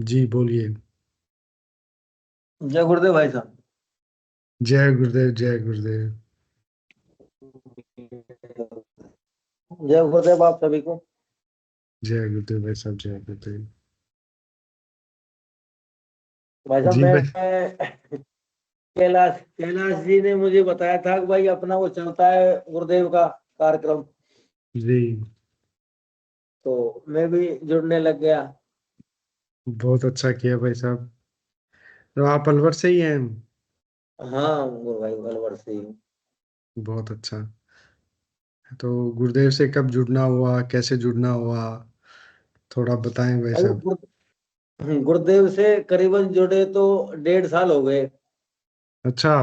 जी बोलिए। जय गुरुदेव भाई साहब। जय गुरुदेव, जय गुरुदेव। जय गुरुदेव आप सभी को। जय गुरुदेव भाई साहब, जय गुरुदेव। भाई साहब जी मैं भाई। कैलाश कैलाश जी ने मुझे बताया था कि भाई अपना वो चलता है गुरुदेव का कार्यक्रम। जी। तो मैं भी जुड़ने लग गया। बहुत अच्छा किया भाई साहब। तो आप अलवर से ही हैं? हाँ गुरु भाई अलवर से ही। बहुत अच्छा। तो गुरुदेव से कब जुड़ना हुआ, कैसे जुड़ना हुआ, थोड़ा बताएं भाई अभी साहब। गुरुदेव से करीबन जुड़े तो 1.5 साल हो गए। अच्छा।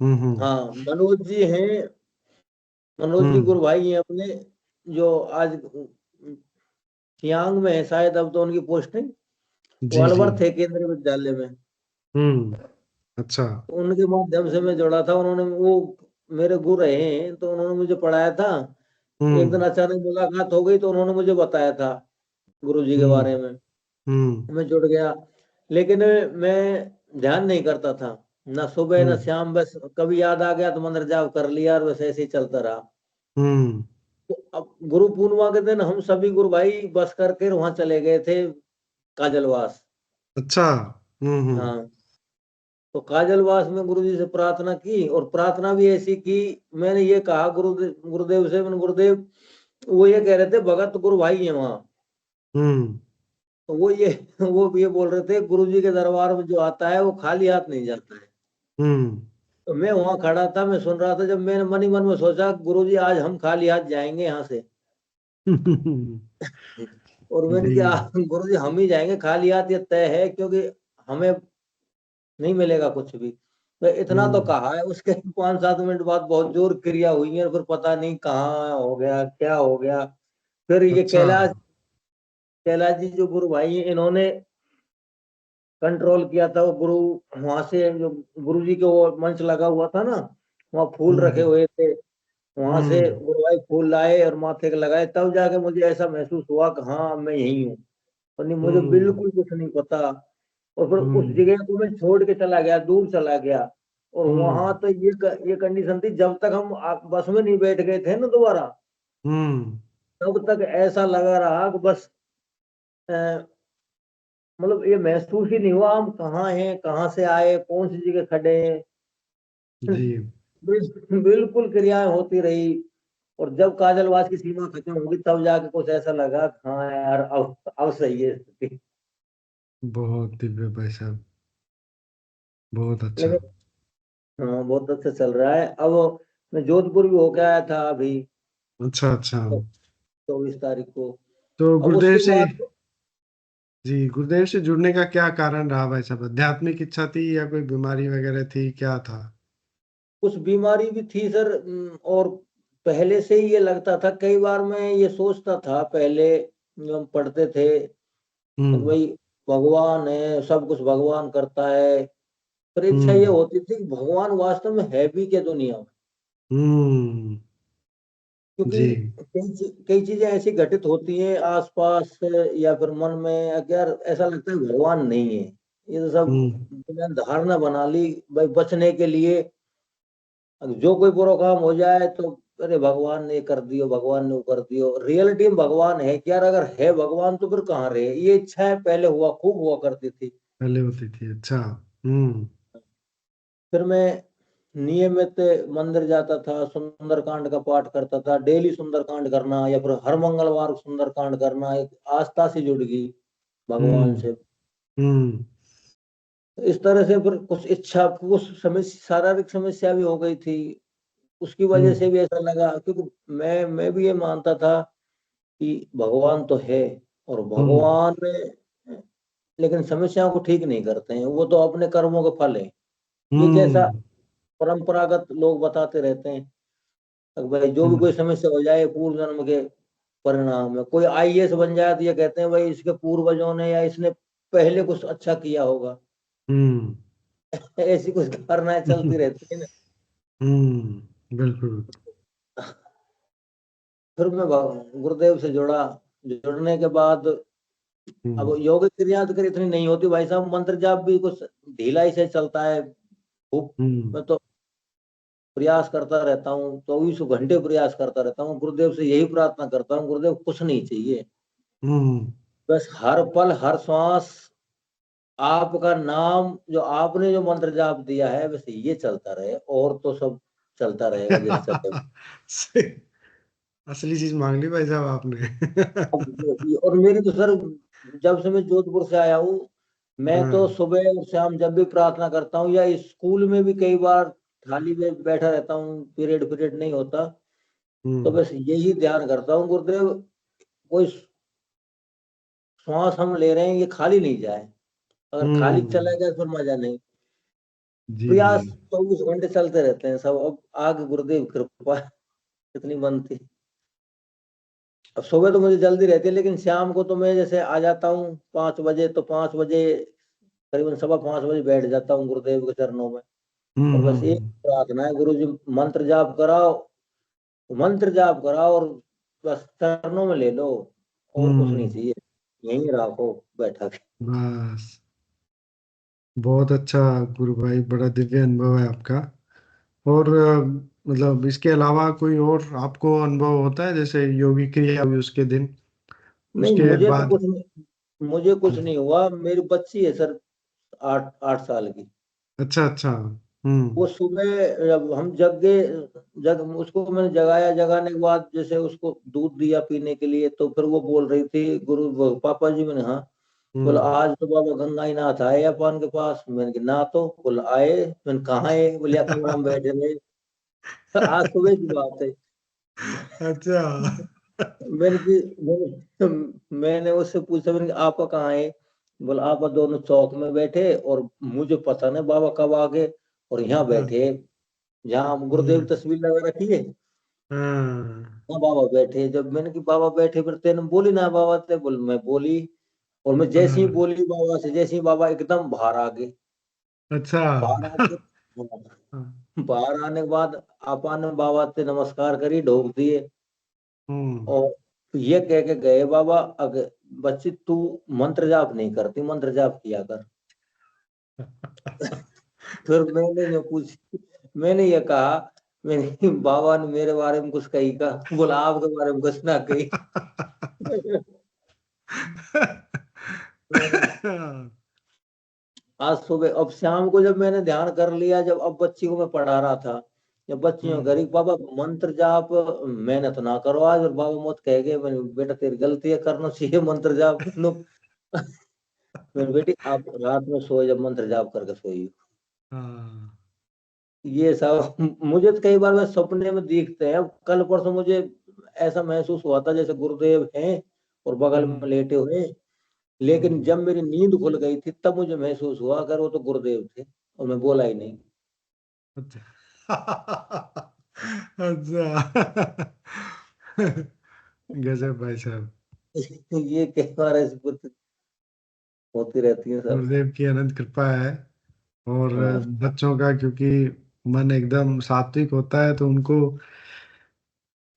हम्म। हाँ मनोज जी हैं। मनोज जी हम्म। गुरु भाई हैं अपने, जो आज सियांग में है शायद, अब तो उनकी पोस्टिंग। वो जी जी। अलवर थे केंद्रीय विद्यालय में। हम्म। अच्छा। तो उनके माध्यम से मैं जुड़ा था। उन्होंने वो मेरे गुरु रहे हैं तो उन्होंने मुझे पढ़ाया था। एक दिन हम्म। अचानक मुलाकात हो गई तो उन्होंने मुझे बताया था गुरु जी के हम्म। बारे में। हम्म। मैं जुड़ गया। लेकिन मैं ध्यान नहीं करता था, ना सुबह ना हम्म। शाम। बस कभी याद आ गया तो मंदिर जाप कर लिया और बस ऐसे ही चलता रहा। हम्म। तो अब गुरु पूर्णिमा के दिन हम सभी गुरु भाई बस करके वहां चले गए थे, काजलवास। अच्छा। हम्म। हाँ। तो काजलवास में गुरुजी से प्रार्थना की, और प्रार्थना भी ऐसी की। मैंने ये कहा गुरुदेव से, मैंने गुरुदेव, वो ये कह रहे थे भगत गुरु भाई है वहाँ। हम्म। तो वो ये वो भी ये बोल रहे थे गुरुजी के दरबार में जो आता है वो खाली हाथ नहीं जाता है। हम्म। तो मैं वहां खड़ा था, मैं सुन रहा था। जब मैंने मन ही मन में सोचा गुरुजी आज हम खाली हाथ जाएंगे यहाँ से। हम्म। और मैंने जी। कहा गुरुजी हम ही जाएंगे खाली हाथ, ये तय है, क्योंकि हमें नहीं मिलेगा कुछ भी। तो इतना तो हम्म। कहा है। उसके 5-7 मिनट बाद बहुत जोर क्रिया हुई है, फिर पता नहीं कहाँ हो गया क्या हो गया। फिर ये अच्छा। कैलाश कैलाश जी जो गुरु भाई हैं, इन्होंने कंट्रोल किया था। वो गुरु वहां से जो गुरु जी के वो मंच लगा हुआ था ना, वहाँ फूल रखे हम्म। हुए थे। वहां से हम्म। गुरु भाई फूल लाए और माथे के लगाए, तब जाके मुझे ऐसा महसूस हुआ कि हाँ मैं यही हूँ। और नहीं, मुझे हम्म। बिल्कुल कुछ नहीं पता। और फिर उस हम्म। जगह को मैं छोड़ के चला गया, दूर चला गया। और वहां हम्म। तो ये कंडीशन थी, जब तक हम बस में नहीं बैठ गए थे ना दोबारा, हम्म। तब तक ऐसा लगा रहा कि बस अ, मतलब ये महसूस ही नहीं हुआ हम कहाँ हैं, कहाँ से आए, कौन सी जगह खड़े हैं। जी। बिल्कुल क्रियाएं होती रही। और जब काजलवास की सीमा खत्म होगी तब जाके कुछ ऐसा लगा, हाँ यार अब सही है स्थिति। बहुत दिव्य भाई साहब। बहुत अच्छा। लेकिन हाँ बहुत अच्छा चल रहा है अब। मैं जोधपुर भी होके आया था अभी, अच्छा अच्छा। 24 तारीख को। तो अब गुरुदेव उसके से, बाद जी गुरुदेव से जुड़ने का क्या कारण रहा भाई साहब? आध्यात्मिक इच्छा थी या कोई बीमारी वगैरह थी, क्या था? कुछ बीमारी भी थी सर। और पहले से ही ये लगता था, कई बार मैं ये सोचता था पहले जब हम पढ़ते थे कि हम्म। भाई भगवान है, सब कुछ भगवान करता है। पर इच्छा ये हम्म। होती थी कि भगवान वास्तव में है भी क्या दुनिया में। हम्म। क्योंकि जी। कई चीजें ऐसी घटित होती हैं आसपास, या फिर मन में कि यार ऐसा लगता है भगवान नहीं है। ये तो सब हम्म। बिना धारणा बना ली भाई बचने के लिए। जो कोई बुरा काम हो जाए तो अरे भगवान ने ये कर दियो, भगवान ने वो कर दियो। रियलिटी में भगवान है क्या? अगर है भगवान तो फिर कहाँ रहे? ये इच्छाएं पहले खूब हुआ करती थी। पहले होती थी, अच्छा। हम्म। फिर मैं नियमित मंदिर जाता था, सुंदरकांड का पाठ करता था, डेली सुंदरकांड करना, या फिर हर मंगलवार सुंदरकांड करना। एक आस्था से जुड़ गई भगवान हम्म। से। हम्म। इस तरह से फिर कुछ इच्छा, कुछ समस्या, शारीरिक समस्या भी हो गई थी। उसकी वजह हम्म। से भी ऐसा लगा, क्योंकि मैं भी ये मानता था कि भगवान तो है, और हम्म। भगवान में, लेकिन समस्याओं को ठीक नहीं करते हैं, वो तो अपने कर्मों के फल है। ये जैसा हम्म। परंपरागत लोग बताते रहते हैं कि भाई जो भी हम्म। कोई समस्या हो जाए पूर्व जन्म के परिणाम है। कोई आईएएस बन जाए तो ये कहते हैं भाई इसके पूर्वजों ने या इसने पहले कुछ अच्छा किया होगा। हम्म। ऐसी कुछ धारणाएं चलती रहती है ना। बिल्कुल। फिर मैं गुरुदेव से जुड़ा। जुड़ने के बाद अब हम्म। योगिक क्रिया तो इतनी नहीं होती भाई साहब, मंत्र जाप भी कुछ ढीलाई से चलता है खूब। हम्म। मैं तो प्रयास करता रहता हूँ, 24 घंटे प्रयास करता रहता हूँ, गुरुदेव से यही प्रार्थना करता हूँ, गुरुदेव कुछ नहीं चाहिए, हम्म। बस हर पल हर श्वास आपका नाम, जो आपने जो मंत्र जाप दिया है बस ये चलता रहे, और तो सब चलता रहेगा जैसे चले। सही। असली चीज मांग ली भाई साहब आपने। और मेरी तो सर, जब से मैं जोधपुर से आया हूँ, मैं तो हाँ। सुबह और शाम जब भी प्रार्थना करता हूँ, या स्कूल में भी कई बार थाली में बैठा रहता हूँ, पीरियड पीरियड नहीं होता, तो हम्म। बस यही ध्यान करता हूँ, गुरुदेव कोई श्वास हम ले रहे हैं ये खाली नहीं जाए, अगर खाली हम्म। चला गया फिर मजा नहीं। जी जी। प्रयास 24 घंटे चलते रहते हैं सब, अब आगे गुरुदेव कृपा कितनी बनती। अब सुबह तो मुझे जल्दी रहती है, लेकिन शाम को तो मैं जैसे आ जाता हूँ 5 बजे, तो 5 बजे करीबन 5:15 बजे बैठ जाता हूँ गुरुदेव के चरणों में। और बस एक हम्म। प्रार्थना है, गुरु जी मंत्र जाप कराओ, मंत्र जाप कराओ, और बस चरणों में ले लो, और कुछ नहीं हम्म। चाहिए, यहीं रखो बैठा के। बस। बहुत अच्छा गुरु भाई, बड़ा दिव्य अनुभव है आपका। और मतलब इसके अलावा कोई और आपको अनुभव होता है, जैसे योगी क्रिया हुई उसके दिन, नहीं, उसके मुझे तो बाद? कुछ नहीं, मुझे कुछ नहीं हुआ, मेरी बच्ची है सर, 8 8 साल की। अच्छा अच्छा। हम्म। वो सुबह जब हम जगे, जग उसको मैंने जगाया, जगाने के बाद जैसे उसको दूध दिया पीने के लिए, तो फिर वो बोल रही थी, पापा जी, मैंने हाँ, बोला हम्म। आज तो बाबा गंगा ही नाथ आए अपन के पास, मैंने कहा ना, तो बोला आए, मैंने कहाँ आए, बोले "या कमरा में बैठे रहे"। आज सुबह की बात है। अच्छा। मैंने उससे पूछा, मैंने कहा, आपा कहाँ है, बोला आपा दोनों चौक में बैठे, और मुझे पता नहीं बाबा कब आ गए, और यहाँ बैठे, जहाँ गुरुदेव हम्म। तस्वीर लगा रखी है, हाँ। हाँ बाबा बैठे। जब मैंने कि बाबा बैठे, फिर तेने बोली ना बाबा ते, बोल मैं बोली, और मैं जैसे ही हाँ। बोली बाबा से, जैसे ही बाबा एकदम बाहर आ गए। अच्छा। बाहर आके, बाहर आने के बाद आपा ने बाबा से नमस्कार करी, ढोक दिए, हम्म। और ये कह के गए बाबा, अगर बच्ची तू मंत्र जाप नहीं करती, मंत्र जाप किया कर। फिर मैंने ये कहा, मैंने बाबा ने मेरे बारे में कुछ कही का, बोला आपके बारे में कुछ ना कही। आज सुबह, अब शाम को जब मैंने ध्यान कर लिया, जब अब बच्ची को मैं पढ़ा रहा था, जब बच्चियों हम्म। करी पापा मंत्र जाप, मैंने तो ना करो आज, और बाबा मत कह गए, मैंने बेटा तेरी गलती है, करना चाहिए मंत्र जाप। मैंने बेटी आप रात में सोए जब मंत्र जाप करके सोई हो। हाँ। ये सब मुझे तो कई बार मैं सपने में दिखते हैं, कल परसों मुझे ऐसा महसूस हुआ था जैसे गुरुदेव हैं और बगल में हम्म। लेटे हुए, लेकिन हम्म। जब मेरी नींद खुल गई थी तब मुझे महसूस हुआ अगर वो तो गुरुदेव थे, और मैं बोला ही नहीं। अच्छा। अच्छा। गजब भाई साहब। ये कई बार ऐसी कुछ होती रहती है सब। गुरुदेव की अनंत कृपा है। और हाँ, बच्चों का, क्योंकि मन एकदम सात्विक होता है, तो उनको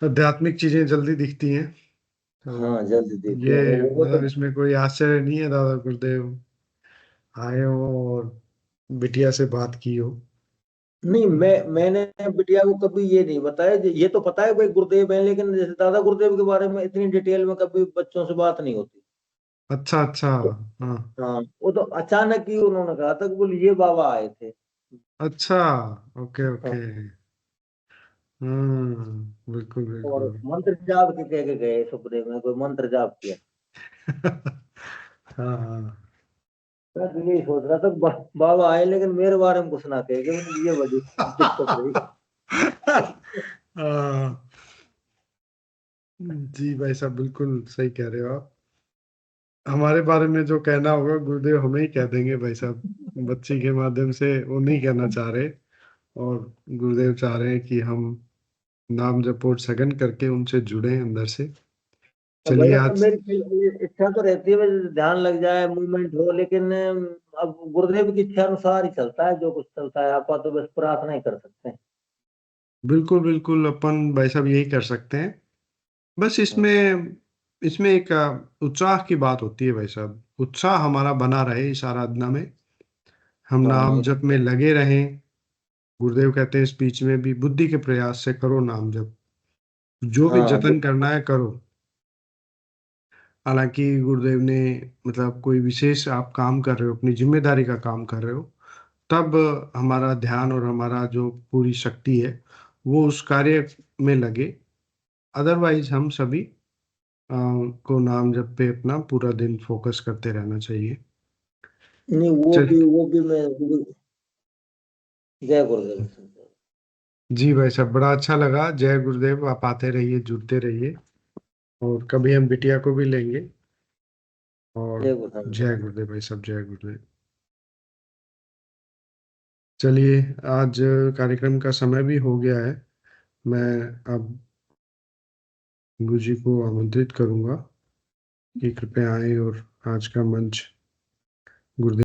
आध्यात्मिक चीजें जल्दी दिखती हैं। तो हाँ जल्दी देखते ये हैं वो तो। मतलब इसमें कोई आश्चर्य नहीं है, दादा गुरुदेव आए हो और बिटिया से बात की हो। नहीं, मैंने बिटिया को कभी ये नहीं बताया, ये तो पता है भाई गुरुदेव है, लेकिन जैसे दादा गुरुदेव के बारे में इतनी डिटेल में कभी बच्चों से बात नहीं होती। अच्छा अच्छा। तो हाँ। हाँ, वो तो अचानक ही उन्होंने कहा था कि बोले ये बाबा आए थे। अच्छा। ओके हाँ, ओके। हाँ। बिल्कुल और बिल्कुल। मंत्र जाप के कह के गए, सपने में कोई मंत्र जाप किया। हाँ हाँ। मैं तो यही सोच रहा था बाबा आए, लेकिन मेरे बारे में कुछ ना कहे, मैंने ये बड़ी दिक्कत रही। हाँ, जी भाई साहब, बिल्कुल सही कह रहे हो आप। हमारे बारे में जो कहना होगा गुरुदेव हमें ही कह देंगे भाई साहब। बच्ची के माध्यम से वो नहीं कहना चाह रहे, और गुरुदेव चाह रहे हैं कि हम नाम जपो सघन करके उनसे जुड़े अंदर से। अब भाई चलिए साहब, आज। मेरी इच्छा तो रहती है बस ध्यान लग जाए, मूवमेंट हो, लेकिन अब गुरुदेव की इच्छा अनुसार ही चलता है, जो कुछ चलता है, आप तो बस प्रार्थना ही कर सकते हैं। बिल्कुल बिल्कुल, अपन भाई साहब यही कर सकते हैं। बस हाँ, इसमें इसमें एक उत्साह की बात होती है भाई साहब। उत्साह हमारा बना रहे इस आराधना में, हम हाँ नाम ये जप में लगे रहें। गुरुदेव कहते हैं स्पीच में भी, बुद्धि के प्रयास से करो नाम जप, जो भी हाँ जतन करना है करो। हालांकि गुरुदेव ने मतलब कोई विशेष आप काम कर रहे हो, अपनी जिम्मेदारी का काम कर रहे हो, तब हमारा ध्यान और हमारा जो पूरी शक्ति है वो उस कार्य में लगे। अदरवाइज हम सभी को नाम जप पे अपना पूरा दिन फोकस करते रहना चाहिए। नहीं चल, वो भी मैं जय गुरुदेव। जी भाई साहब, बड़ा अच्छा लगा। जय गुरुदेव। आप आते रहिए, जुड़ते रहिए, और कभी हम बिटिया को भी लेंगे। और जय गुरुदेव। जय गुरुदेव भाई साहब, जय गुरुदेव। चलिए, आज कार्यक्रम का समय भी हो गया है। मैं अब गुरु जी को आमंत्रित करूंगा कि कृपया आए और आज का मंच गुरुदेव